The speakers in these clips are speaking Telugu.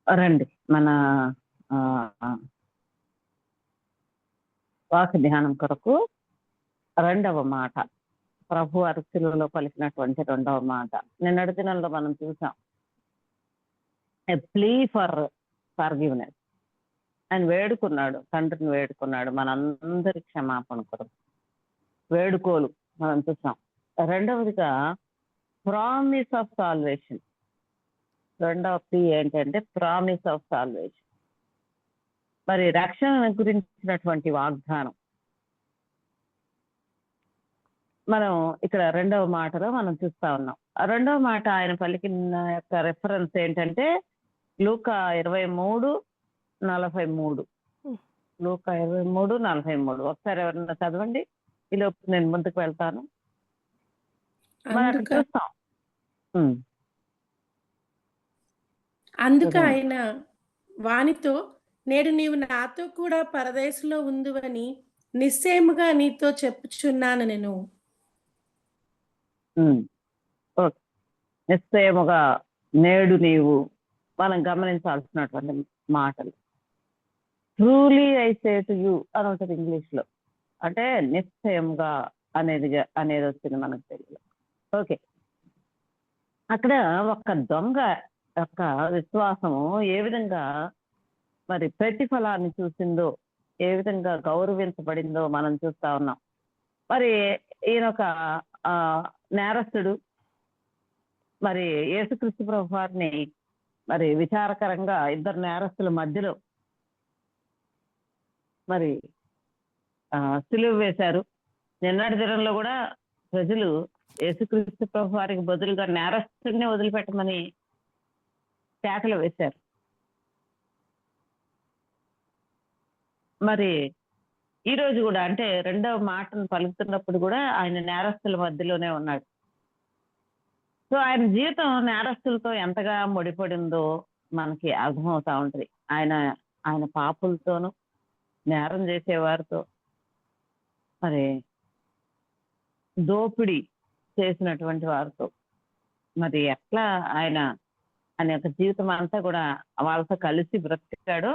రండి మన ఆ, వాక్ ధ్యానం కొరకు రెండవ మాట, ప్రభు అరుచులలో పలికినటువంటి రెండవ మాట. నిన్నటి దినంలో మనం చూసాం, ఎ ప్లీ ఫర్ ఫర్గివ్నెస్. ఆయన వేడుకున్నాడు, తండ్రిని వేడుకున్నాడు మనందరి క్షమాపణ కొరకు. వేడుకోలు మనం చూసాం. రెండవదిగా ప్రామిస్ ఆఫ్ సాల్వేషన్. రెండవ ప్లీ ఏంటంటే ప్రామిస్ ఆఫ్ సాల్వేషన్, మరి రక్షణ గురించినటువంటి వాగ్దానం. మనం ఇక్కడ రెండవ మాటలో మనం చూస్తా ఉన్నాం. ఆ రెండవ మాట ఆయన పలికిన యొక్క రెఫరెన్స్ ఏంటంటే లూకా 23:43. లూకా 23:43. ఒకసారి ఎవరన్నా చదవండి, ఈలోపు నేను ముందుకు వెళ్తాను. మనం అక్కడ చూస్తాం. అందుకు ఆయన వానితో, నేడు నీవు నాతో కూడా పరదేశంలో ఉందువని నిశ్చయముగా నీతో చెప్పుచున్నాను నేను. ఓకే, నిశ్చయముగా నేడు నీవు, మనం గమనించాల్సినటువంటి మాటలు. Truly I say to you అని ఉంటుంది ఇంగ్లీష్ లో, అంటే నిశ్చయంగా అనేది వచ్చింది మనకు తెలియదు. ఓకే, అక్కడ ఒక దొంగ యొక్క విశ్వాసము ఏ విధంగా మరి ప్రతిఫలాన్ని చూసిందో, ఏ విధంగా గౌరవించబడిందో మనం చూస్తా ఉన్నాం. మరి ఈయన ఒక నేరస్తుడు, మరి యేసుక్రీస్తు ప్రభు వారిని మరి విచారకరంగా ఇద్దరు నేరస్తుల మధ్యలో మరి సిలువ వేశారు. నిన్నటి దినంలో కూడా ప్రజలు యేసుక్రీస్తు ప్రభు వారికి బదులుగా నేరస్తుడిని వదిలిపెట్టమని కేకలు వేశారు. మరి ఈ రోజు కూడా, అంటే రెండవ మాటను పలుకుతున్నప్పుడు కూడా ఆయన నేరస్తుల మధ్యలోనే ఉన్నాడు. సో ఆయన జీవితం నేరస్తులతో ఎంతగా ముడిపడిందో మనకి అర్థమవుతా ఉంటుంది. ఆయన పాపులతోనూ, నేరం చేసేవారితో, మరి దోపిడీ చేసినటువంటి వారితో, మరి ఎట్లా ఆయన యొక్క జీవితం అంతా కూడా వాళ్ళతో కలిసి బ్రతికాడో,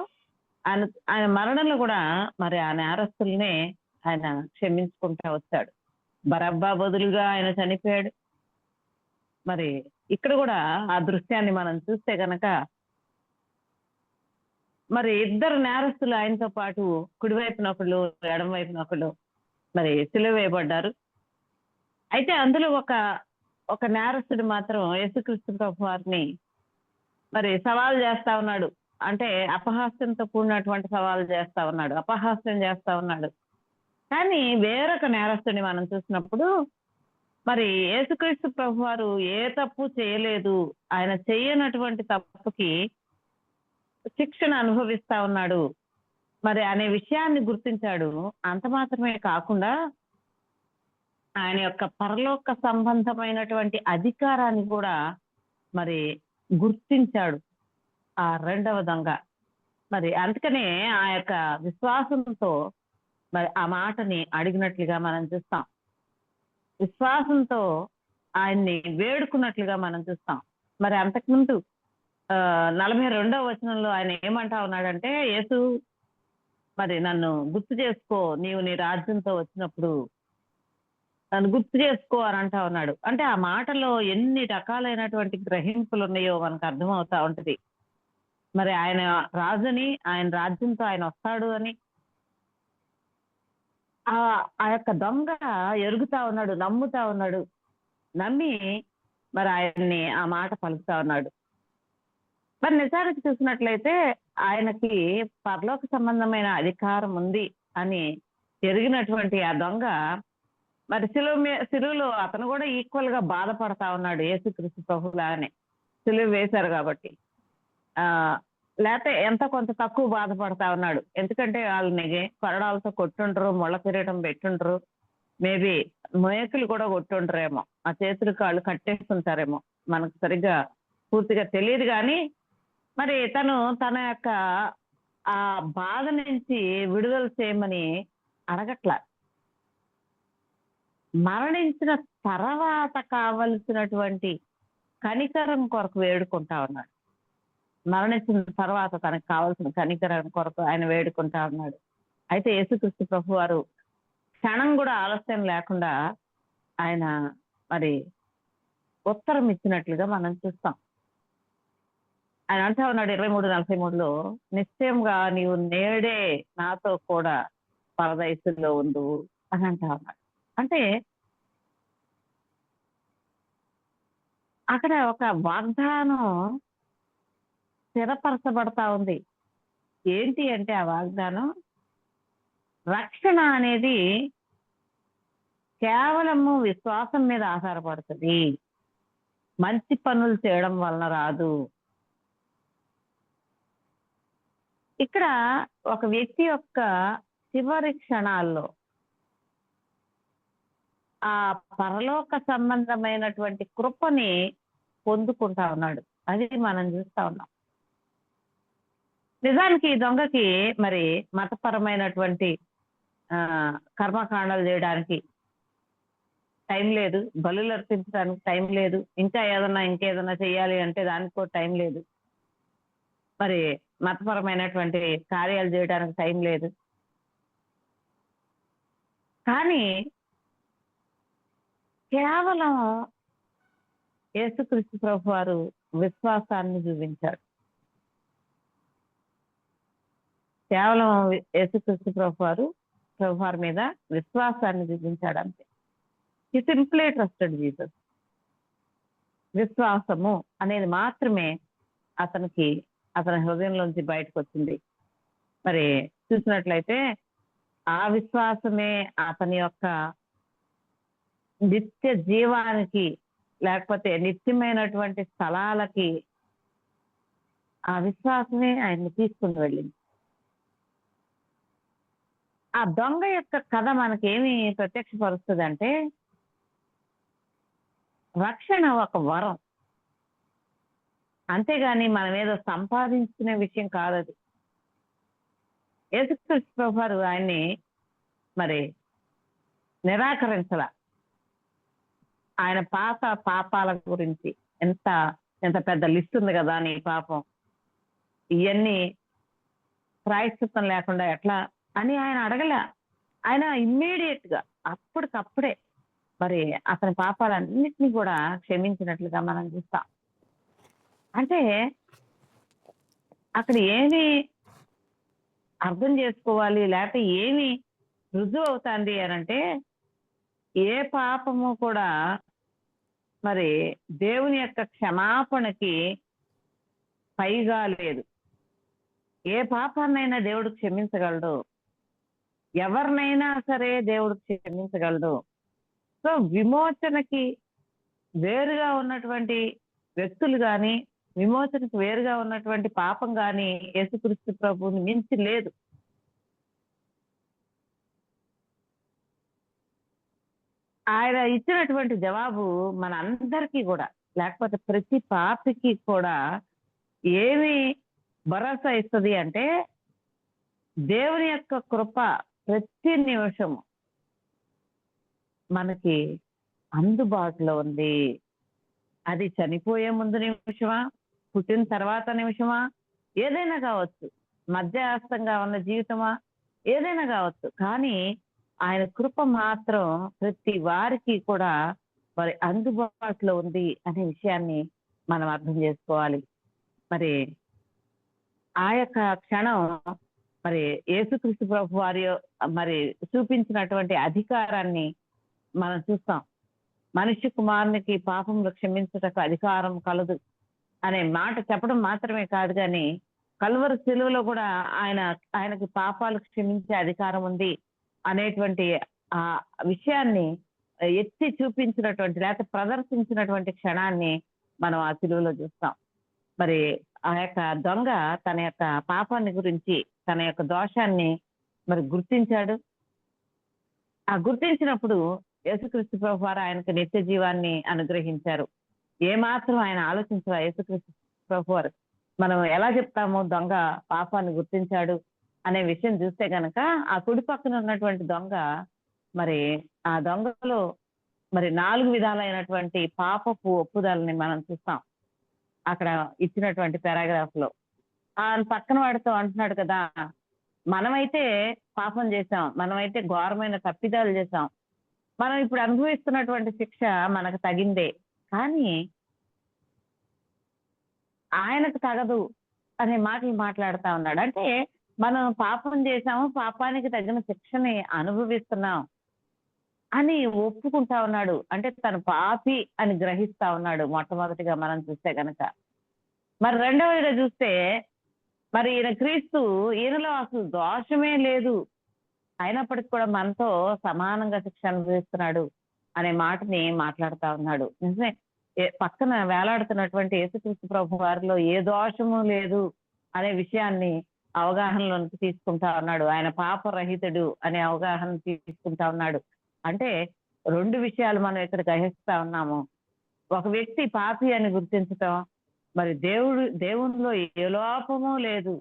ఆయన మరణంలో కూడా మరి ఆ నేరస్తుల్నే ఆయన క్షమించుకుంటా వచ్చాడు. బరబ్బా బదులుగా ఆయన చనిపోయాడు. మరి ఇక్కడ కూడా ఆ దృశ్యాన్ని మనం చూస్తే గనక, మరి ఇద్దరు నేరస్తులు ఆయనతో పాటు కుడివైపున ఒకళ్ళు, ఎడమ వైపున ఒకళ్ళు మరి సిలువ వేయబడ్డారు. అయితే అందులో ఒక నేరస్తుడు మాత్రం యేసుక్రీస్తు ప్రభు వారిని మరి సవాల్ చేస్తా ఉన్నాడు. అంటే అపహాస్యంతో కూడినటువంటి సవాల్ చేస్తా ఉన్నాడు, అపహాస్యం చేస్తా ఉన్నాడు. కానీ వేరొక నేరస్తుడిని మనం చూసినప్పుడు, మరి యేసుక్రీస్తు ప్రభు వారు ఏ తప్పు చేయలేదు, ఆయన చేయనటువంటి తప్పుకి శిక్షను అనుభవిస్తా ఉన్నాడు మరి అనే విషయాన్ని గుర్తించాడు. అంత మాత్రమే కాకుండా ఆయన యొక్క పరలోక సంబంధమైనటువంటి అధికారాన్ని కూడా మరి గుర్తించాడు ఆ రెండవ దొంగ. మరి అందుకనే ఆ యొక్క విశ్వాసంతో మరి ఆ మాటని అడిగినట్లుగా మనం చూస్తాం. విశ్వాసంతో ఆయన్ని వేడుకున్నట్లుగా మనం చూస్తాం. మరి అంతకుముందు 42వ వచనంలో ఆయన ఏమంటా ఉన్నాడంటే, యేసు మరి నన్ను గుర్తు చేసుకో, నీవు నీ రాజ్యంతో వచ్చినప్పుడు నన్ను గుర్తు చేసుకో అని అంటా ఉన్నాడు. అంటే ఆ మాటలో ఎన్ని రకాలైనటువంటి గ్రహింపులు ఉన్నాయో మనకు అర్థమవుతా ఉంటది. మరి ఆయన రాజుని, ఆయన రాజ్యంతో ఆయన వస్తాడు అని ఆ యొక్క దొంగ ఎరుగుతా ఉన్నాడు, నమ్ముతా ఉన్నాడు. నమ్మి మరి ఆయన్ని ఆ మాట పలుకుతా ఉన్నాడు. మరి నిజానికి చూసినట్లయితే ఆయనకి పరలోక సంబంధమైన అధికారం ఉంది అని ఎరిగినటువంటి ఆ దొంగ మరి సిలువలో అతను కూడా ఈక్వల్ గా బాధపడతా ఉన్నాడు యేసుక్రీస్తు ప్రభులానే. సిలువ వేశారు కాబట్టి లేకపోతే ఎంత కొంత తక్కువ బాధపడతా ఉన్నాడు. ఎందుకంటే వాళ్ళని కొరడాలతో కొట్టుండ్రు, ముళ్ళ కిరీటం పెట్టుండ్రు, మేబీ మేకులు కూడా కొట్టుండ్రేమో, ఆ చేతులు కాళ్ళు కట్టేస్తుంటారేమో, మనకు సరిగ్గా పూర్తిగా తెలియదు. కానీ మరి తన యొక్క ఆ బాధ నుంచి విడుదల చేయమని అడగట్ల. మరణించిన తర్వాత కావలసినటువంటి కనికరం కొరకు వేడుకుంటా ఉన్నాడు. మరణించిన తర్వాత తనకు కావాల్సిన కనికరం కొరకు ఆయన వేడుకుంటా ఉన్నాడు. అయితే యేసుక్రీస్తు ప్రభు వారు క్షణం కూడా ఆలస్యం లేకుండా ఆయన మరి ఉత్తరం ఇచ్చినట్లుగా మనం చూస్తాం. ఆయన అంటా ఉన్నాడు 23:43లో, నిశ్చయంగా నీవు నేడే నాతో కూడా పరదైసుల్లో ఉండు అని అంటా ఉన్నాడు. అంటే అక్కడ ఒక వాగ్దానం స్థిరపరచబడతా ఉంది. ఏంటి అంటే ఆ వాగ్దానం, రక్షణ అనేది కేవలము విశ్వాసం మీద ఆధారపడుతుంది. మంచి పనులు చేయడం వలన రాదు. ఇక్కడ ఒక వ్యక్తి యొక్క చివరి క్షణాల్లో ఆ పరలోక సంబంధమైనటువంటి కృపని పొందుకుంటా ఉన్నాడు. అది మనం చూస్తా ఉన్నాం. నిజానికి ఈ దొంగకి మరి మతపరమైనటువంటి కర్మకాండాలు చేయడానికి టైం లేదు, బలులు అర్పించడానికి టైం లేదు, ఇంకా ఇంకేదన్నా చేయాలి అంటే దానికి కూడా టైం లేదు, మరి మతపరమైనటువంటి కార్యాలు చేయడానికి టైం లేదు. కానీ కేవలం యేసుక్రీస్తు ప్రభు వారు విశ్వాసాన్ని చూపించాడు. కేవలం యేసుక్రీస్తు ప్రభు వారి మీద విశ్వాసాన్ని చూపించాడు అంతే. హి సింప్లీ ట్రస్టెడ్ జీసస్. విశ్వాసము అనేది మాత్రమే అతని హృదయంలోంచి బయటకు వచ్చింది. మరి చూసినట్లయితే ఆ విశ్వాసమే అతని యొక్క నిత్య జీవానికి, లేకపోతే నిత్యమైనటువంటి స్థలాలకి ఆ విశ్వాసమే ఆయన్ని తీసుకుని వెళ్ళింది. ఆ దొంగ యొక్క కథ మనకేమి ప్రత్యక్షపరుస్తుంది అంటే, రక్షణ ఒక వరం, అంతేగాని మనం ఏదో సంపాదించుకునే విషయం కాదు అది. యేసుక్రీస్తు ప్రభు వారు ఆయన్ని మరి నిరాకరించాల. ఆయన పాపాల గురించి ఎంత పెద్ద లిస్ట్ ఉంది కదా నీ పాపం, ఇవన్నీ ప్రాయశ్చిత్తం లేకుండా ఎట్లా అని ఆయన అడగల. ఆయన ఇమ్మీడియట్ గా అప్పటికప్పుడే మరి అతని పాపాలన్నిటినీ కూడా క్షమించినట్లుగా మనం చూస్తాం. అంటే అక్కడ ఏమి అర్థం చేసుకోవాలి, లేకపోతే ఏమి రుజువు అవుతుంది అనంటే, ఏ పాపము కూడా మరి దేవుని యొక్క క్షమాపణకి పైగా లేదు. ఏ పాపాన్నైనా దేవుడు క్షమించగలడు, ఎవరినైనా సరే దేవుడు క్షమించగలడు. సో విమోచనకి వేరుగా ఉన్నటువంటి వ్యక్తులు కానీ, విమోచనకు వేరుగా ఉన్నటువంటి పాపం కానీ యేసుక్రీస్తు ప్రభువుని మించి లేదు. ఆయన ఇచ్చినటువంటి జవాబు మన అందరికీ కూడా, లేకపోతే ప్రతి పాపికి కూడా ఏమి భరోసా ఇస్తుంది అంటే, దేవుని యొక్క కృప ప్రతి నిమిషము మనకి అందుబాటులో ఉంది. అది చనిపోయే ముందు నిమిషమా, పుట్టిన తర్వాత నిమిషమా, ఏదైనా కావచ్చు, మధ్యస్థంగా ఉన్న జీవితమా, ఏదైనా కావచ్చు. కానీ ఆయన కృప మాత్రం ప్రతి వారికి కూడా మరి అందుబాటులో ఉంది అనే విషయాన్ని మనం అర్థం చేసుకోవాలి. మరి ఆ యొక్క క్షణం మరి యేసుక్రీస్తు ప్రభు వారి మరి చూపించినటువంటి అధికారాన్ని మనం చూస్తాం. మనిషి కుమారునికి పాపములు క్షమించుటకు అధికారం కలదు అనే మాట చెప్పడం మాత్రమే కాదు, కానీ కల్వరి శిలువలో కూడా ఆయనకి పాపాలు క్షమించే అధికారం ఉంది అనేటువంటి ఆ విషయాన్ని ఎత్తి చూపించినటువంటి, లేకపోతే ప్రదర్శించినటువంటి క్షణాన్ని మనం ఆ శిలువలో చూస్తాం. మరి ఆ యొక్క దొంగ తన యొక్క పాపాన్ని గురించి, తన యొక్క దోషాన్ని మరి గుర్తించాడు. ఆ గుర్తించినప్పుడు యేసుక్రీస్తు ప్రభు వారు ఆయనకు నిత్య జీవాన్ని అనుగ్రహించారు. ఏమాత్రం ఆయన ఆలోచించారు యేసుక్రీస్తు ప్రభు వారు. మనం ఎలా చెప్తాము దొంగ పాపాన్ని గుర్తించాడు అనే విషయం చూస్తే గనక, ఆ కుడి పక్కన ఉన్నటువంటి దొంగ మరి ఆ దొంగలో మరి 4 విధాలైనటువంటి పాపపు ఒప్పుదలని మనం చూస్తాం అక్కడ ఇచ్చినటువంటి పారాగ్రాఫ్ లో. పక్కన వాడితో అంటున్నాడు కదా, మనమైతే పాపం చేశాం, మనమైతే ఘోరమైన తప్పిదాలు చేశాం, మనం ఇప్పుడు అనుభవిస్తున్నటువంటి శిక్ష మనకు తగిందే, కానీ ఆయనకు తగదు అనే మాటలు మాట్లాడుతా ఉన్నాడు. అంటే మనం పాపం చేశాము, పాపానికి తగిన శిక్షని అనుభవిస్తున్నాం అని ఒప్పుకుంటా ఉన్నాడు. అంటే తను పాపి అని గ్రహిస్తా ఉన్నాడు మొట్టమొదటిగా మనం చూస్తే గనక. మరి రెండవదిగా చూస్తే, మరి ఈయన క్రీస్తు, ఈయనలో అసలు దోషమే లేదు, అయినప్పటికీ కూడా మనతో సమానంగా శిక్ష అనుభవిస్తున్నాడు అనే మాటని మాట్లాడుతా ఉన్నాడు. నిజమే, పక్కన వేలాడుతున్నటువంటి యేసుక్రీస్తు ప్రభు వారిలో ఏ దోషము లేదు అనే విషయాన్ని అవగాహనలోకి తీసుకుంటా ఉన్నాడు. ఆయన పాపరహితుడు అనే అవగాహన తీసుకుంటా ఉన్నాడు. అంటే రెండు విషయాలు మనం ఇక్కడ గ్రహిస్తా ఉన్నాము. ఒక వ్యక్తి పాపి అని గుర్తించటం, మరి దేవునిలో ఏ లోపము లేదు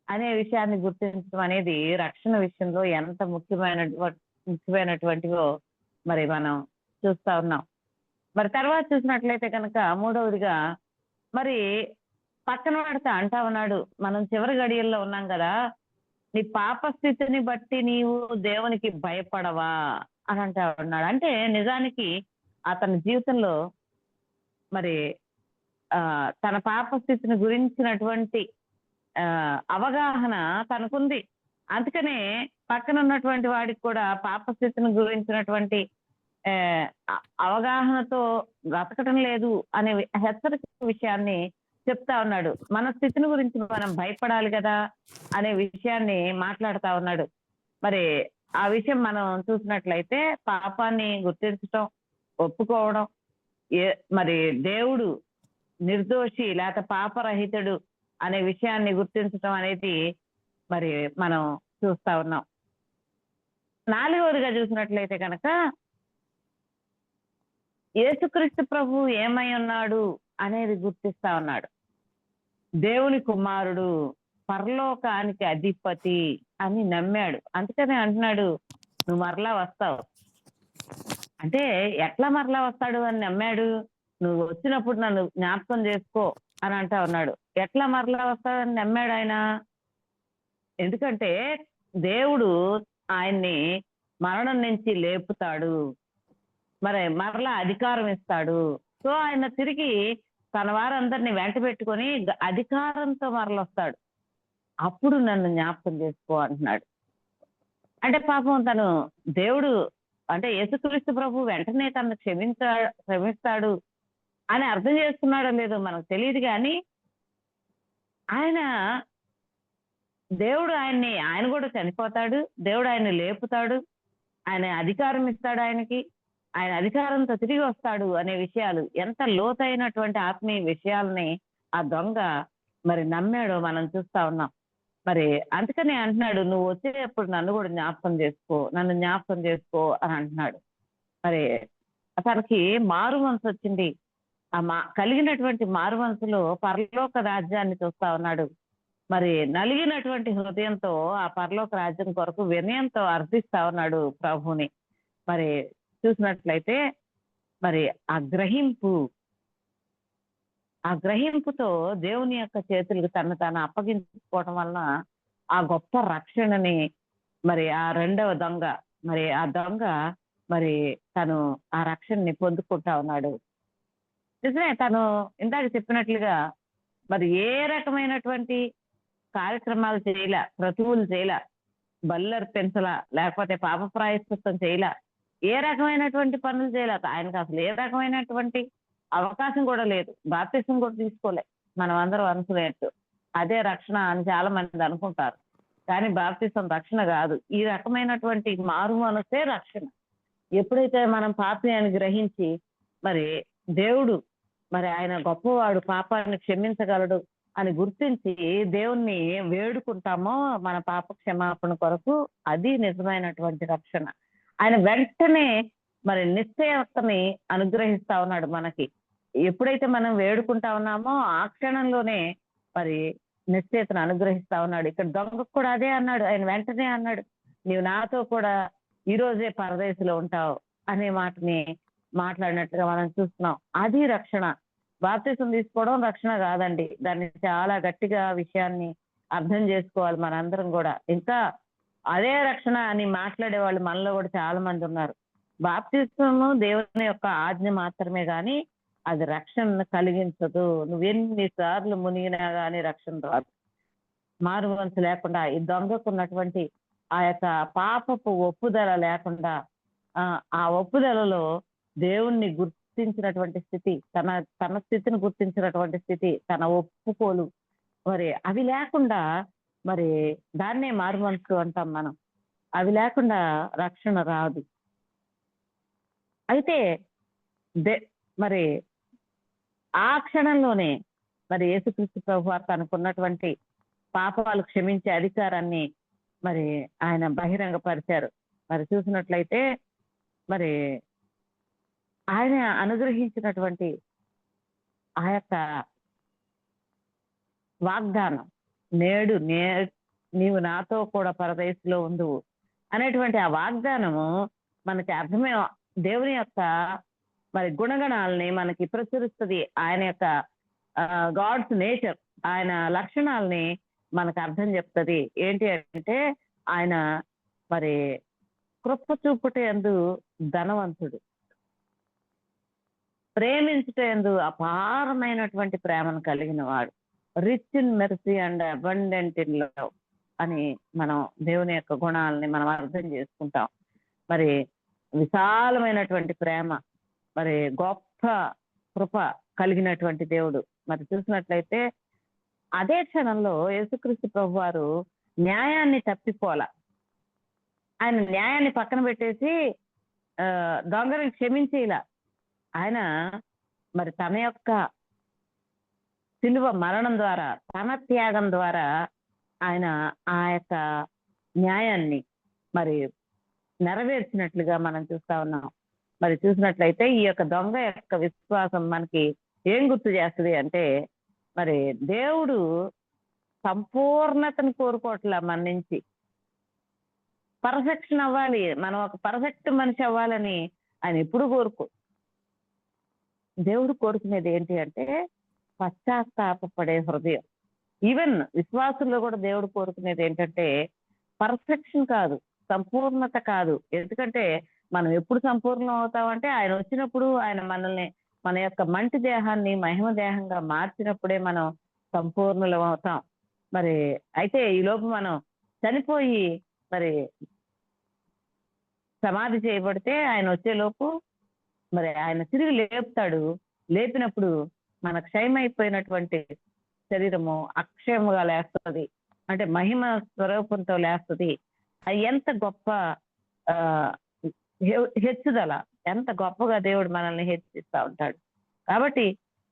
అనే విషయాన్ని గుర్తించడం అనేది రక్షణ విషయంలో ఎంత ముఖ్యమైనటువంటివో మరి మనం చూస్తా ఉన్నాం. మరి తర్వాత చూసినట్లయితే కనుక మూడవదిగా, మరి పక్కన వాడితే అంటా ఉన్నాడు, మనం చివరి గడియల్లో ఉన్నాం కదా, నీ పాప స్థితిని బట్టి నీవు దేవునికి భయపడవా అని అంటా ఉన్నాడు. అంటే నిజానికి అతని జీవితంలో మరి తన పాప స్థితిని గురించినటువంటి అవగాహన తనకుంది. అందుకనే పక్కన ఉన్నటువంటి వాడికి కూడా పాప స్థితిని గురించినటువంటి అవగాహనతో బ్రతకటం లేదు అనే హెచ్చరిక విషయాన్ని చెప్తా ఉన్నాడు. మన స్థితిని గురించి మనం భయపడాలి కదా అనే విషయాన్ని మాట్లాడుతా ఉన్నాడు. మరి ఆ విషయం మనం చూసినట్లయితే పాపాన్ని గుర్తించటం, ఒప్పుకోవడం, మరి దేవుడు నిర్దోషి లేక పాపరహితుడు అనే విషయాన్ని గుర్తించటం అనేది మరి మనం చూస్తా ఉన్నాం. నాలుగవదిగా చూసినట్లయితే కనుక, యేసుక్రీస్తు ప్రభు ఏమై ఉన్నాడు అనేది గుర్తిస్తా ఉన్నాడు. దేవుని కుమారుడు, పరలోకానికి అధిపతి అని నమ్మాడు. అందుకనే అంటున్నాడు, నువ్వు మరలా వస్తావు. అంటే ఎట్లా మరలా వస్తాడు అని నమ్మాడు? నువ్వు వచ్చినప్పుడు నన్ను జ్ఞాపకం చేసుకో అని అంటా ఉన్నాడు. ఎట్లా మరలా వస్తాడని నమ్మాడు ఆయన? ఎందుకంటే దేవుడు ఆయన్ని మరణం నుంచి లేపుతాడు, మరి మరలా అధికారం ఇస్తాడు. సో ఆయన తిరిగి తన వారందరినీ వెంట పెట్టుకొని అధికారంతో మరలొస్తాడు. అప్పుడు నన్ను జ్ఞాపకం చేసుకో అంటున్నాడు. అంటే పాపం తను దేవుడు, అంటే యేసుక్రీస్తు ప్రభు వెంటనే తను క్షమిస్తాడు అని అర్థం చేసుకున్నాడో లేదో మనకు తెలియదు, కానీ ఆయన ఆయన కూడా చనిపోతాడు, దేవుడు ఆయన్ని లేపుతాడు, ఆయన అధికారం ఇస్తాడు, ఆయన అధికారంతో తిరిగి వస్తాడు అనే విషయాలు, ఎంత లోతైనటువంటి ఆత్మీయ విషయాలని ఆ దొంగ మరి నమ్మాడో మనం చూస్తా ఉన్నాం. మరి అందుకనే అంటున్నాడు, నువ్వు వచ్చేటప్పుడు నన్ను కూడా నన్ను జ్ఞాపకం చేసుకో అని అంటున్నాడు. మరి తనకి మారు మనసు వచ్చింది. కలిగినటువంటి మారు మనసులో పరలోక రాజ్యాన్ని చూస్తా ఉన్నాడు. మరి నలిగినటువంటి హృదయంతో ఆ పరలోక రాజ్యం కొరకు వినయంతో అర్థిస్తా ఉన్నాడు ప్రభుని. మరి చూసినట్లయితే మరి ఆ గ్రహింపుతో దేవుని యొక్క చేతులకు తను అప్పగించుకోవటం వలన ఆ గొప్ప రక్షణని మరి ఆ రెండవ దొంగ మరి తను ఆ రక్షణని పొందుకుంటా ఉన్నాడు. నిజమే, తను ఇందాక చెప్పినట్లుగా మరి ఏ రకమైనటువంటి కార్యక్రమాలు చేయలే, క్రతువులు చేయలే, బల్లర్పించలా, లేకపోతే పాప ప్రాయశ్చిత్తం చేయలే, ఏ రకమైనటువంటి పనులు చేయలే. ఆయనకు అసలు ఏ రకమైనటువంటి అవకాశం కూడా లేదు. బాప్తిసం కూడా తీసుకోలే. మనం అందరం అనుకునేట్టు అదే రక్షణ అని చాలా మంది అనుకుంటారు, కానీ బాప్తిసం రక్షణ కాదు. ఈ రకమైనటువంటి మారు మనసే రక్షణ. ఎప్పుడైతే మనం పాపి అని గ్రహించి మరి దేవుడు మరి ఆయన గొప్పవాడు, పాపాన్ని క్షమించగలడు అని గుర్తించి దేవుణ్ణి వేడుకుంటామో మన పాప క్షమాపణ కొరకు, అది నిజమైనటువంటి రక్షణ. ఆయన వెంటనే మరి నిశ్చయతని అనుగ్రహిస్తా ఉన్నాడు మనకి. ఎప్పుడైతే మనం వేడుకుంటా ఉన్నామో ఆ క్షణంలోనే మరి నిశ్చయతను అనుగ్రహిస్తా ఉన్నాడు. ఇక్కడ దొంగకు కూడా అదే అన్నాడు. ఆయన వెంటనే అన్నాడు, నీవు నాతో కూడా ఈ రోజే పరదేశంలో ఉంటావు అనే మాటని మాట్లాడినట్టుగా మనం చూస్తున్నాం. అది రక్షణ. బాప్తిసం తీసుకోవడం రక్షణ కాదండి. దాన్ని చాలా గట్టిగా విషయాన్ని అర్థం చేసుకోవాలి మనందరం కూడా. ఇంకా అదే రక్షణ అని మాట్లాడే వాళ్ళు మనలో కూడా చాలా మంది ఉన్నారు. బాప్తిస్మము దేవుని యొక్క ఆజ్ఞ మాత్రమే గాని అది రక్షణను కలిగించదు. నువ్వెన్ని సార్లు మునిగినా గాని రక్షణ రాదు. మారు మనసు లేకుండా ఈ దొంగకున్నటువంటి ఆ యొక్క పాపపు ఒప్పుదల లేకుండా ఆ ఒప్పుదలలో దేవుణ్ణి గుర్తించినటువంటి స్థితి, తన తన స్థితిని గుర్తించినటువంటి స్థితి, తన ఒప్పుకోలు మరి అవి లేకుండా మరి దాన్నే మారు మనసు అంటాం మనం. అవి లేకుండా రక్షణ రాదు. అయితే మరి ఆ క్షణంలోనే మరి యేసుక్రీస్తు ప్రభువారు తనకున్నటువంటి పాపాలు క్షమించే అధికారాన్ని మరి ఆయన బహిరంగపరిచారు. మరి చూసినట్లయితే మరి ఆయన అనుగ్రహించినటువంటి ఆ యొక్క వాగ్దానం, నేడు నీవు నాతో కూడా పరదేశంలో ఉండువు అనేటువంటి ఆ వాగ్దానము మనకి అర్థమే. దేవుని యొక్క మరి గుణగణాలని మనకి ప్రచురిస్తుంది. ఆయన యొక్క గాడ్స్ నేచర్, ఆయన లక్షణాలని మనకు అర్థం చెప్తుంది. ఏంటి అంటే ఆయన మరి కృప చూపుట యందు ధనవంతుడు, ప్రేమించుట యందు అపారమైనటువంటి ప్రేమను కలిగిన వాడు, rich in mercy and abundant in love అని మనం దేవుని యొక్క గుణాలని మనం అర్థం చేసుకుంటాం. మరి విశాలమైనటువంటి ప్రేమ, మరి గొప్ప కృప కలిగినటువంటి దేవుడు. మరి చూసినట్లయితే అదే క్షణంలో యేసుక్రీస్తు ప్రభువారు న్యాయాన్ని తప్పిపోల. ఆయన న్యాయాన్ని పక్కన పెట్టేసి దొంగని క్షమించేలా ఆయన మరి తన యొక్క శిలువ మరణం ద్వారా, తన త్యాగం ద్వారా ఆయన ఆ యొక్క న్యాయాన్ని మరి నెరవేర్చినట్లుగా మనం చూస్తా ఉన్నాం. మరి చూసినట్లయితే ఈ యొక్క దొంగ యొక్క విశ్వాసం మనకి ఏం గుర్తు చేస్తుంది అంటే, మరి దేవుడు సంపూర్ణతను కోరుకోవట్లా మన నుంచి. పర్ఫెక్షన్ అవ్వాలి, మనం ఒక పర్ఫెక్ట్ మనిషి అవ్వాలని ఆయన ఎప్పుడు దేవుడు కోరుకునేది ఏంటి అంటే పశ్చాత్తాపపడే హృదయం. ఈవెన్ విశ్వాసుల్లో కూడా దేవుడు కోరుకునేది ఏంటంటే పర్ఫెక్షన్ కాదు, సంపూర్ణత కాదు. ఎందుకంటే మనం ఎప్పుడు సంపూర్ణం అవుతామంటే ఆయన వచ్చినప్పుడు, ఆయన మనల్ని మన యొక్క మంటి దేహాన్ని మహిమ దేహంగా మార్చినప్పుడే మనం సంపూర్ణులం అవుతాం. మరి అయితే ఈ లోపు మనం చనిపోయి మరి సమాధి చేయబడితే ఆయన వచ్చేలోపు మరి ఆయన తిరిగి లేపుతాడు. లేపినప్పుడు మన క్షయమైపోయినటువంటి శరీరము అక్షయముగా లేస్తుంది, అంటే మహిమ స్వరూపంతో లేస్తుంది. అది ఎంత గొప్ప హెచ్చుదల, ఎంత గొప్పగా దేవుడు మనల్ని హెచ్చిస్తా ఉంటాడు. కాబట్టి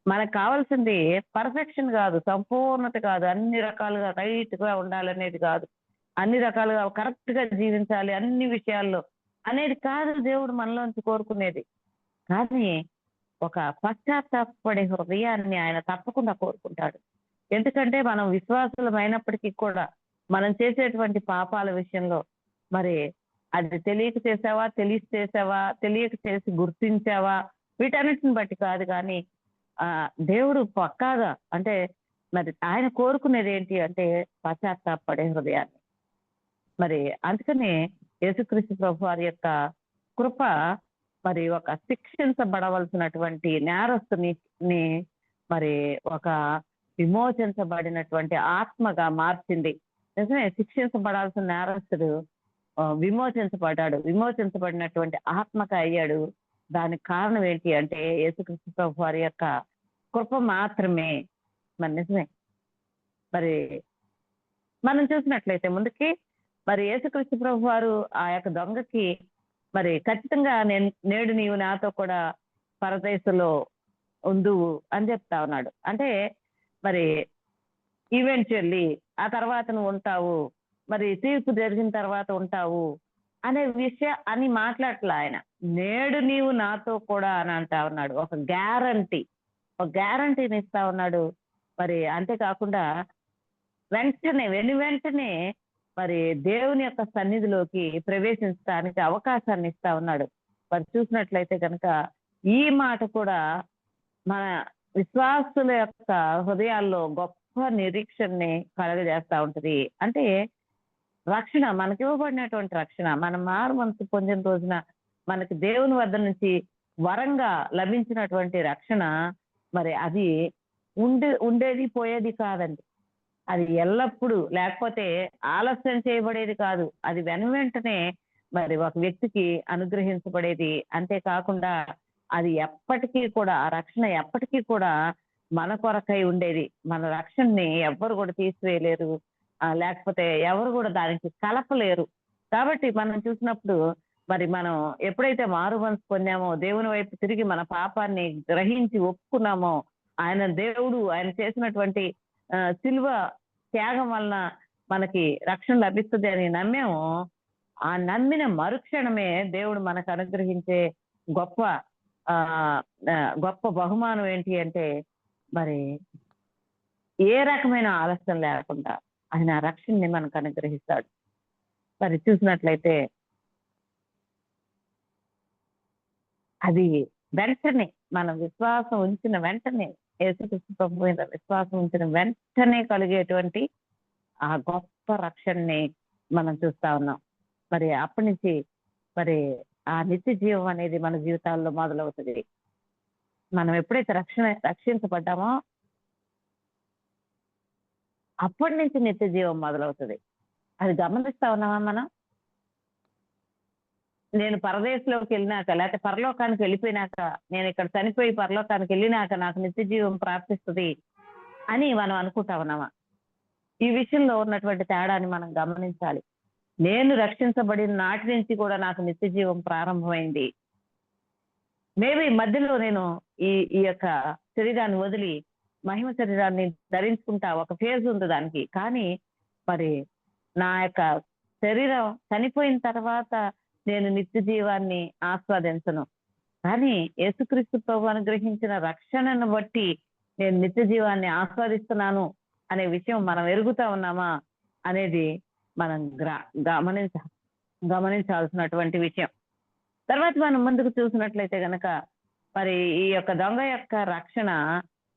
మనకు కావాల్సింది పర్ఫెక్షన్ కాదు, సంపూర్ణత కాదు, అన్ని రకాలుగా రైట్ గా ఉండాలనేది కాదు, అన్ని రకాలుగా కరెక్ట్ గా జీవించాలి అన్ని విషయాల్లో అనేది కాదు దేవుడు మనలోంచి కోరుకునేది. కానీ ఒక పశ్చాత్తాపడే హృదయాన్ని ఆయన తప్పకుండా కోరుకుంటాడు. ఎందుకంటే మనం విశ్వాసులమైనప్పటికీ కూడా మనం చేసేటువంటి పాపాల విషయంలో మరి అది తెలియక చేసావా, తెలిసి చేసావా, తెలియక చేసి గుర్తించావా, వీటన్నిటిని బట్టి కాదు. కానీ దేవుడు పక్కాగా అంటే మరి ఆయన కోరుకునేది ఏంటి అంటే పశ్చాత్తాపడే హృదయాన్ని. మరి అందుకనే యేసుక్రీస్తు ప్రభు వారి యొక్క కృప మరి ఒక శిక్షించబడవలసినటువంటి నేరస్తుని మరి ఒక విమోచించబడినటువంటి ఆత్మగా మార్చింది. నిజమే, శిక్షించబడాల్సిన నేరస్తుడు విమోచించబడినటువంటి ఆత్మగా అయ్యాడు. దానికి కారణం ఏంటి అంటే యేసుక్రీస్తు ప్రభు వారి యొక్క కృప మాత్రమే. మరి నిజమే, మరి మనం చూసినట్లయితే ముందుకి మరి యేసుక్రీస్తు ప్రభు వారు ఆ యొక్క దొంగకి మరి ఖచ్చితంగా నేడు నీవు నాతో కూడా పరదేశంలో ఉందువు అని చెప్తా ఉన్నాడు. అంటే మరి ఈవెన్చువల్లీ ఆ తర్వాత నువ్వు ఉంటావు, మరి తీర్పు జరిగిన తర్వాత ఉంటావు అనే విషయం అని మాట్లాడట్లా ఆయన. నేడు నీవు నాతో కూడా అని అంటా ఉన్నాడు. ఒక గ్యారంటీని ఇస్తా ఉన్నాడు. మరి అంతేకాకుండా వెంటనే మరి దేవుని యొక్క సన్నిధిలోకి ప్రవేశించడానికి అవకాశాన్ని ఇస్తా ఉన్నాడు. మరి చూసినట్లయితే కనుక ఈ మాట కూడా మన విశ్వాసుల యొక్క హృదయాల్లో గొప్ప నిరీక్షణని కలగజేస్తా ఉంటది. అంటే రక్షణ మనకి ఇవ్వబడినటువంటి రక్షణ మనం మారు మనసు పొందిన రోజున మనకి దేవుని వద్ద నుంచి వరంగా లభించినటువంటి రక్షణ మరి అది ఉండేది పోయేది కాదండి. అది ఎల్లప్పుడూ లేకపోతే ఆలస్యం చేయబడేది కాదు. అది వెంటనే మరి ఒక వ్యక్తికి అనుగ్రహించబడేది. అంతేకాకుండా అది ఎప్పటికీ కూడా ఆ రక్షణ ఎప్పటికీ కూడా మన కొరకై ఉండేది. మన రక్షణని ఎవ్వరు కూడా తీసివేయలేరు. లేకపోతే ఎవరు కూడా దానికి కలపలేరు. కాబట్టి మనం చూసినప్పుడు మరి మనం ఎప్పుడైతే మారు మనసు పొందామో, దేవుని వైపు తిరిగి మన పాపాన్ని గ్రహించి ఒప్పుకున్నామో, ఆయన దేవుడు ఆయన చేసినటువంటి శిలువ త్యాగం వలన మనకి రక్షణ లభిస్తుంది అని నమ్మాము. ఆ నమ్మిన మరుక్షణమే దేవుడు మనకు అనుగ్రహించే గొప్ప ఆ గొప్ప బహుమానం ఏంటి అంటే మరి ఏ రకమైన ఆలస్యం లేకుండా ఆయన రక్షణని మనకు అనుగ్రహిస్తాడు. మరి చూసినట్లయితే అది వెంటనే మనం విశ్వాసం ఉంచిన వెంటనే యేసుక్రీస్తు ప్రభు మీద విశ్వాసం ఉంచిన వెంటనే కలిగేటువంటి ఆ గొప్ప రక్షణని మనం చూస్తా ఉన్నాం. మరి అప్పటి నుంచి మరి ఆ నిత్య జీవం అనేది మన జీవితాల్లో మొదలవుతుంది. మనం ఎప్పుడైతే రక్షించబడ్డామో అప్పటి నుంచి నిత్య జీవం మొదలవుతుంది. అది గమనిస్తా ఉన్నామా మనం? నేను పరదేశంలోకి వెళ్ళినాక లేకపోతే పరలోకానికి వెళ్ళిపోయినాక, నేను ఇక్కడ చనిపోయి పరలోకానికి వెళ్ళినాక నాకు నిత్య జీవం ప్రాప్తిస్తుంది అని మనం అనుకుంటా ఉన్నామా? ఈ విషయంలో ఉన్నటువంటి తేడాన్ని మనం గమనించాలి. నేను రక్షించబడిన నాటి నుంచి కూడా నాకు నిత్య జీవం ప్రారంభమైంది. మేబీ మధ్యలో నేను ఈ యొక్క శరీరాన్ని వదిలి మహిమ శరీరాన్ని ధరించుకుంటా, ఒక ఫేజ్ ఉంది దానికి. కానీ మరి నా యొక్క శరీరం చనిపోయిన తర్వాత నేను నిత్య జీవాన్ని ఆస్వాదించను. కానీ యేసుక్రీస్తు ప్రభు అనుగ్రహించిన రక్షణను బట్టి నేను నిత్య జీవాన్ని ఆస్వాదిస్తున్నాను అనే విషయం మనం ఎరుగుతా ఉన్నామా అనేది మనం గమనించాల్సినటువంటి విషయం. తర్వాత మనం ముందుకు చూసినట్లయితే గనక మరి ఈ యొక్క దొంగ యొక్క రక్షణ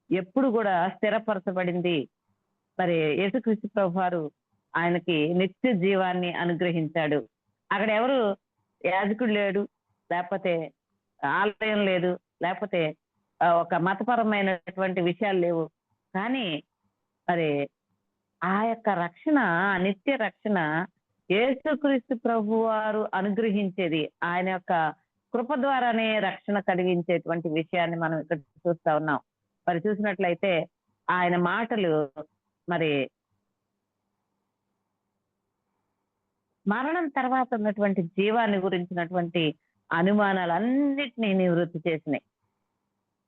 ఎప్పుడు కూడా స్థిరపరచబడింది. మరి యేసుక్రీస్తు ప్రభు వారు ఆయనకి నిత్య జీవాన్ని అనుగ్రహించాడు. అక్కడ ఎవరు యాజకుడు లేడు, లేకపోతే ఆలయం లేదు, లేకపోతే ఒక మతపరమైనటువంటి విషయాలు లేవు. కానీ మరి ఆ యొక్క రక్షణ, నిత్య రక్షణ యేసుక్రీస్తు ప్రభు వారు అనుగ్రహించేది. ఆయన యొక్క కృప ద్వారానే రక్షణ కలిగించేటువంటి విషయాన్ని మనం ఇక్కడ చూస్తా ఉన్నాం. మరి చూసినట్లయితే ఆయన మాటలు మరి మరణం తర్వాత ఉన్నటువంటి జీవాన్ని గురించినటువంటి అనుమానాలన్నిటినీ నివృత్తి చేసినాయి.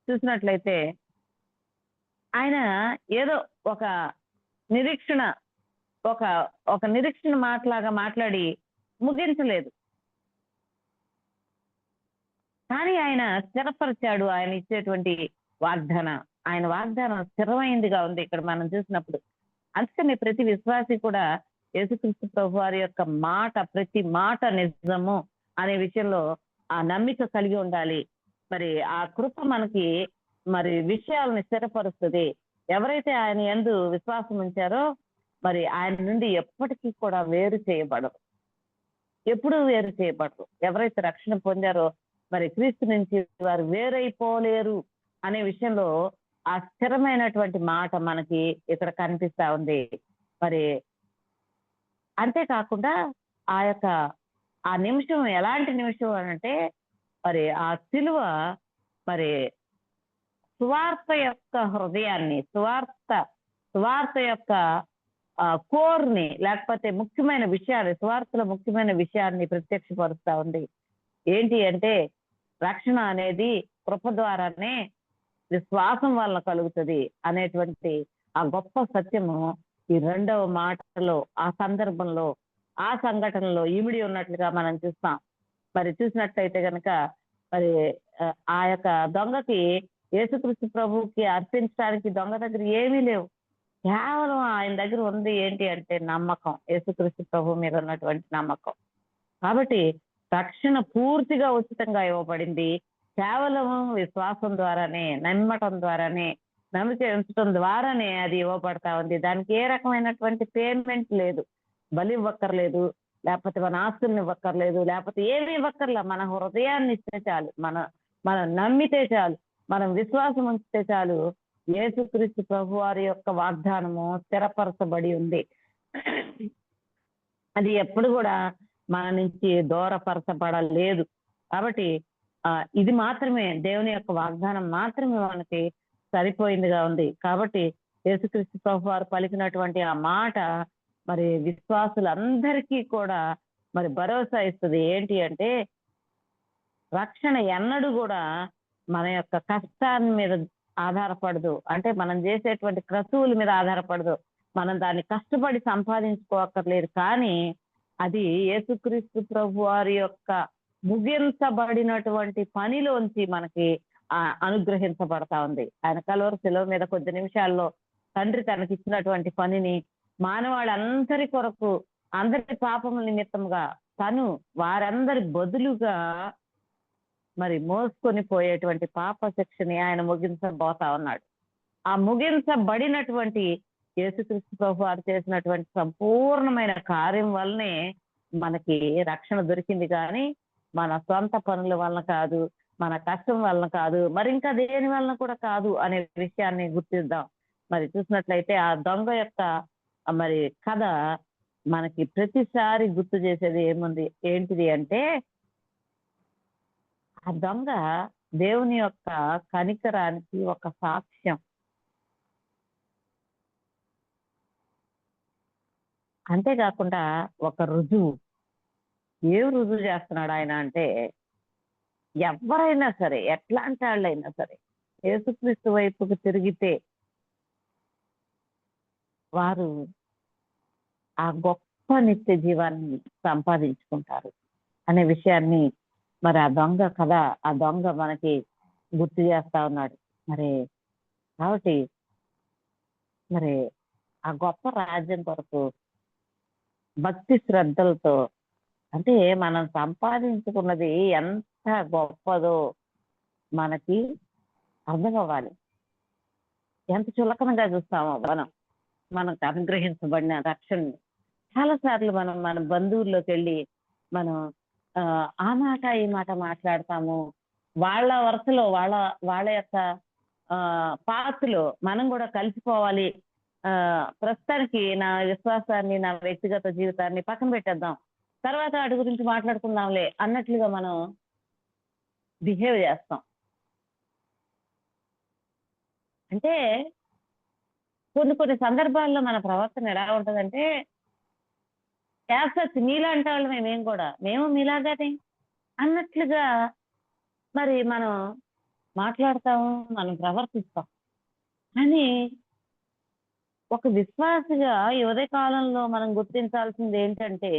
చూసినట్లయితే ఆయన ఏదో ఒక నిరీక్షణ ఒక నిరీక్షణ మాటలాగా మాట్లాడి ముగించలేదు. కానీ ఆయన స్థిరపరిచాడు. ఆయన ఇచ్చేటువంటి ఆయన వాగ్దానం స్థిరమైందిగా ఉంది ఇక్కడ మనం చూసినప్పుడు. అందుకని ప్రతి విశ్వాసి కూడా యేసుక్రీస్తు ప్రభు వారి యొక్క ప్రతి మాట నిజము అనే విషయంలో ఆ నమ్మిక కలిగి ఉండాలి. మరి ఆ కృప మనకి మరి విషయాలను స్థిరపరుస్తుంది. ఎవరైతే ఆయన యందు విశ్వాసం ఉంచారో మరి ఆయన నుండి ఎప్పటికీ కూడా వేరు చేయబడరు, ఎప్పుడూ వేరు చేయబడరు. ఎవరైతే రక్షణ పొందారో మరి క్రీస్తు నుంచి వారు వేరైపోలేరు అనే విషయంలో ఆ స్థిరమైనటువంటి మాట మనకి ఇక్కడ కనిపిస్తా ఉంది. మరి అంతేకాకుండా ఆ నిమిషం ఎలాంటి నిమిషం అంటే మరి ఆ శిలువ మరి సువార్త యొక్క హృదయాన్ని, సువార్త యొక్క కోర్ని, లేకపోతే ముఖ్యమైన విషయాలు, సువార్తలో ముఖ్యమైన విషయాన్ని ప్రత్యక్షపరుస్తా ఉంది. ఏంటి అంటే రక్షణ అనేది కృప ద్వారానే విశ్వాసం వల్ల కలుగుతుంది అనేటువంటి ఆ గొప్ప సత్యము ఈ రెండవ మాటలో, ఆ సందర్భంలో, ఆ సంఘటనలో ఇమిడి ఉన్నట్లుగా మనం చూస్తాం. మరి చూసినట్లయితే కనుక మరి ఆ యొక్క దొంగకి యేసుక్రీస్తు ప్రభువుకి అర్పించడానికి దొంగ దగ్గర ఏమీ లేవు. కేవలం ఆయన దగ్గర ఉంది ఏంటి అంటే నమ్మకం, యేసుక్రీస్తు ప్రభు మీద ఉన్నటువంటి నమ్మకం. కాబట్టి రక్షణ పూర్తిగా ఉచితంగా ఇవ్వబడింది. కేవలం విశ్వాసం ద్వారానే, నమ్మటం ద్వారానే నమ్మిక ఉంచడం ద్వారానే అది ఇవ్వబడతా ఉంది. దానికి ఏ రకమైనటువంటి పేమెంట్ లేదు. బలి ఇవ్వక్కర్లేదు, లేకపోతే మన ఆస్తుల్ని ఇవ్వక్కర్లేదు, లేకపోతే ఏమీ ఇవ్వక్కర్లా. మన హృదయాన్ని ఇస్తే చాలు, మనం నమ్మితే చాలు, మనం విశ్వాసం ఉంచితే చాలు. యేసుక్రీస్తు ప్రభు వారి యొక్క వాగ్దానము స్థిరపరచబడి ఉంది. అది ఎప్పుడు కూడా మన నుంచి దూరపరచబడలేదు. కాబట్టి ఇది మాత్రమే, దేవుని యొక్క వాగ్దానం మాత్రమే మనకి సరిపోయిందిగా ఉంది. కాబట్టి యేసుక్రీస్తు ప్రభు వారు పలికినటువంటి ఆ మాట మరి విశ్వాసులందరికీ కూడా మరి భరోసా ఇస్తుంది. ఏంటి అంటే, రక్షణ ఎన్నడూ కూడా మన యొక్క కష్టాన్ని మీద ఆధారపడదు. అంటే మనం చేసేటువంటి క్రతువుల మీద ఆధారపడదు. మనం దాన్ని కష్టపడి సంపాదించుకోక్కర్లేదు. కానీ అది యేసుక్రీస్తు ప్రభు వారి యొక్క ముగించబడినటువంటి పనిలోంచి మనకి అనుగ్రహించబడతా ఉంది. ఆయన కలువరి శిలువ మీద కొద్ది నిమిషాల్లో తండ్రి తనకిచ్చినటువంటి పనిని మానవాళ్ళందరి కొరకు, అందరి పాపముల నిమిత్తంగా తను వారందరి బదులుగా మరి మోసుకొని పోయేటువంటి పాప శిక్షని ఆయన ముగించబోతా ఉన్నాడు. ఆ ముగించబడినటువంటి యేసుక్రీస్తు ప్రభు వారు చేసినటువంటి సంపూర్ణమైన కార్యం వల్లనే మనకి రక్షణ దొరికింది. కానీ మన సొంత పనుల వలన కాదు, మన కష్టం వలన కాదు, మరి ఇంకా దేని వలన కూడా కాదు అనే విషయాన్ని గుర్తిద్దాం. మరి చూసినట్లయితే ఆ దొంగ యొక్క మరి కథ మనకి ప్రతిసారి గుర్తు చేసేది ఏంటిది అంటే, ఆ దొంగ దేవుని యొక్క కనికరానికి ఒక సాక్ష్యం. అంతేకాకుండా ఒక రుజువు. ఏం రుజువు చేస్తున్నాడు ఆయన అంటే, ఎవరైనా సరే, ఎట్లాంటి వాళ్ళైనా సరే యేసుక్రీస్తు వైపుకు తిరిగితే వారు ఆ గొప్ప నిత్య జీవాన్ని సంపాదించుకుంటారు అనే విషయాన్ని మరి ఆ దొంగ కథ, ఆ దొంగ మనకి గుర్తు చేస్తా ఉన్నాడు. మరి కాబట్టి మరి ఆ గొప్ప రాజ్యం కొరకు భక్తి శ్రద్ధలతో, అంటే మనం సంపాదించుకున్నది ఎంత గొప్పదో మనకి అర్థం అవ్వాలి. ఎంత చులకనగా చూస్తామో మనకు అనుగ్రహించబడిన రక్షణని. చాలాసార్లు మనం మన బంధువుల్లోకి వెళ్ళి మనం ఆ మాట ఈ మాట మాట్లాడతాము. వాళ్ళ వరుసలో వాళ్ళ యొక్క పాత్రలో మనం కూడా కలిసిపోవాలి. ప్రస్తుతానికి నా విశ్వాసాన్ని, నా వ్యక్తిగత జీవితాన్ని పక్కన పెట్టేద్దాం, తర్వాత వాటి గురించి మాట్లాడుకుందాంలే అన్నట్లుగా మనం బిహేవ్ చేస్తాం. అంటే కొన్ని సందర్భాల్లో మన ప్రవర్తన ఎలా ఉంటుందంటే, మీలాంటి వాళ్ళు మేము మీలాగానే అన్నట్లుగా మరి మనం మాట్లాడతాము, మనం ప్రవర్తిస్తాం. కానీ ఒక విశ్వాసిగా ఈ ఉదయ కాలంలో మనం గుర్తించాల్సింది ఏంటంటే,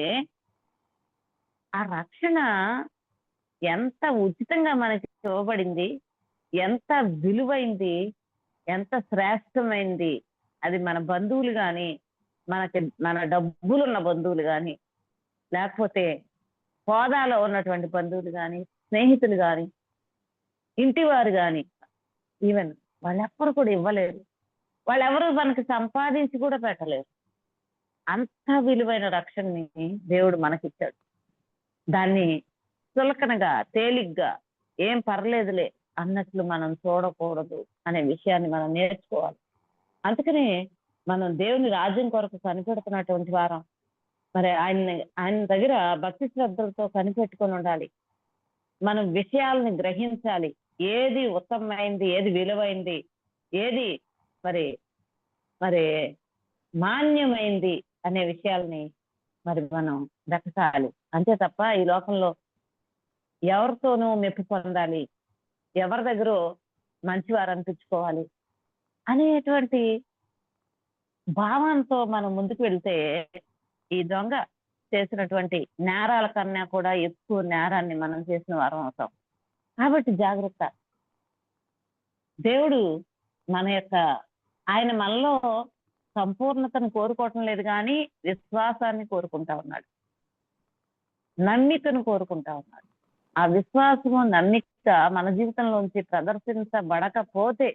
ఆ రక్షణ ఎంత ఉచితంగా మనకి ఇవ్వబడింది, ఎంత విలువైంది, ఎంత శ్రేష్టమైంది. అది మన బంధువులు కానీ, మన డబ్బులున్న బంధువులు కానీ, లేకపోతే హోదాలో ఉన్నటువంటి బంధువులు కానీ, స్నేహితులు కానీ, ఇంటివారు కానీ, ఈవెన్ వాళ్ళెవ్వరు కూడా ఇవ్వలేరు. వాళ్ళెవరూ మనకి సంపాదించి కూడా పెట్టలేరు. అంత విలువైన రక్షణని దేవుడు మనకిచ్చాడు. దాన్ని చులకనగా, తేలిగ్గా, ఏం పర్లేదులే అన్నట్లు మనం చూడకూడదు అనే విషయాన్ని మనం నేర్చుకోవాలి. అందుకని మనం దేవుని రాజ్యం కొరకు కనిపెడుతున్నటువంటి వారం మరి ఆయన దగ్గర భక్తి శ్రద్ధలతో కనిపెట్టుకొని ఉండాలి. మనం విషయాలని గ్రహించాలి. ఏది ఉత్తమమైంది, ఏది విలువైంది, ఏది మరి మరి మాన్యమైంది అనే విషయాల్ని మరి మనం దక్కసాలి. అంతే తప్ప ఈ లోకంలో ఎవరితోనూ మెప్పు పొందాలి, ఎవరి దగ్గర మంచివారు అనిపించుకోవాలి అనేటువంటి భావంతో మనం ముందుకు వెళ్తే ఈ దొంగ చేసినటువంటి నేరాల కన్నా కూడా ఎక్కువ నేరాన్ని మనం చేసిన వారం అవుతాం. కాబట్టి జాగ్రత్త. దేవుడు ఆయన మనలో సంపూర్ణతను కోరుకోవటం లేదు, కానీ విశ్వాసాన్ని కోరుకుంటా ఉన్నాడు, నమ్మికను కోరుకుంటా ఉన్నాడు. ఆ విశ్వాసము, నమ్మిక మన జీవితంలోంచి ప్రదర్శించబడకపోతే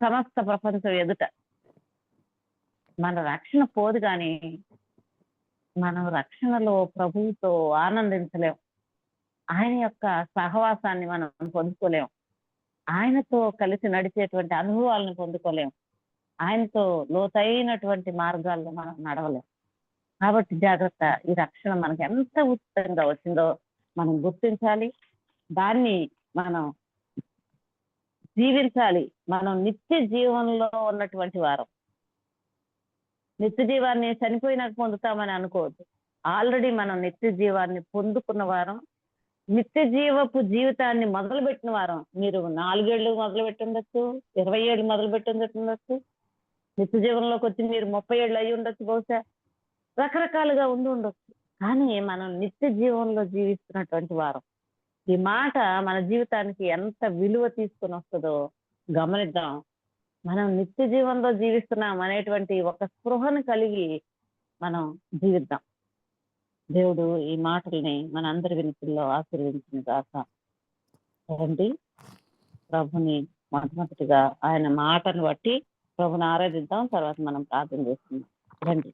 సమస్త ప్రపంచం ఎదుట మన రక్షణ పోదు కానీ మనం రక్షణలో ప్రభువుతో ఆనందించలేం. ఆయన యొక్క సహవాసాన్ని మనం పొందుకోలేం. ఆయనతో కలిసి నడిచేటువంటి అనుభవాలను పొందుకోలేం. ఆయనతో లోతైనటువంటి మార్గాల్లో మనం నడవలేం. కాబట్టి జాగ్రత్త. ఈ రక్షణ మనకి ఎంత ఉచితంగా వచ్చిందో మనం గుర్తించాలి. దాన్ని మనం జీవించాలి. మనం నిత్య జీవంలో ఉన్నటువంటి వారం. నిత్య జీవాన్ని చనిపోయినాక పొందుతామని అనుకోవద్దు. ఆల్రెడీ మనం నిత్య జీవాన్ని పొందుకున్న వారం, నిత్య జీవపు జీవితాన్ని మొదలుపెట్టిన వారం. మీరు 4 ఏళ్ళు మొదలు పెట్టిండొచ్చు, 20 ఏళ్ళు మొదలు పెట్టిండొచ్చు, నిత్య జీవనంలోకి వచ్చి మీరు 30 ఏళ్ళు అయి ఉండొచ్చు, బహుశా రకరకాలుగా ఉండొచ్చు. కానీ మనం నిత్య జీవంలో జీవిస్తున్నటువంటి వారం. ఈ మాట మన జీవితానికి ఎంత విలువ తీసుకొని వస్తుందో గమనిద్దాం. మనం నిత్య జీవంలో జీవిస్తున్నాం అనేటువంటి ఒక స్పృహను కలిగి మనం జీవిద్దాం. దేవుడు ఈ మాటల్ని మన అందరి వినికిల్లో ఆశీర్వదించిన గాక. రండి, ప్రభుని మొట్టమొదటిగా ఆయన మాటను బట్టి ప్రభుని ఆరాధిద్దాం. తర్వాత మనం ప్రార్థన చేసుకుందాం. రండి.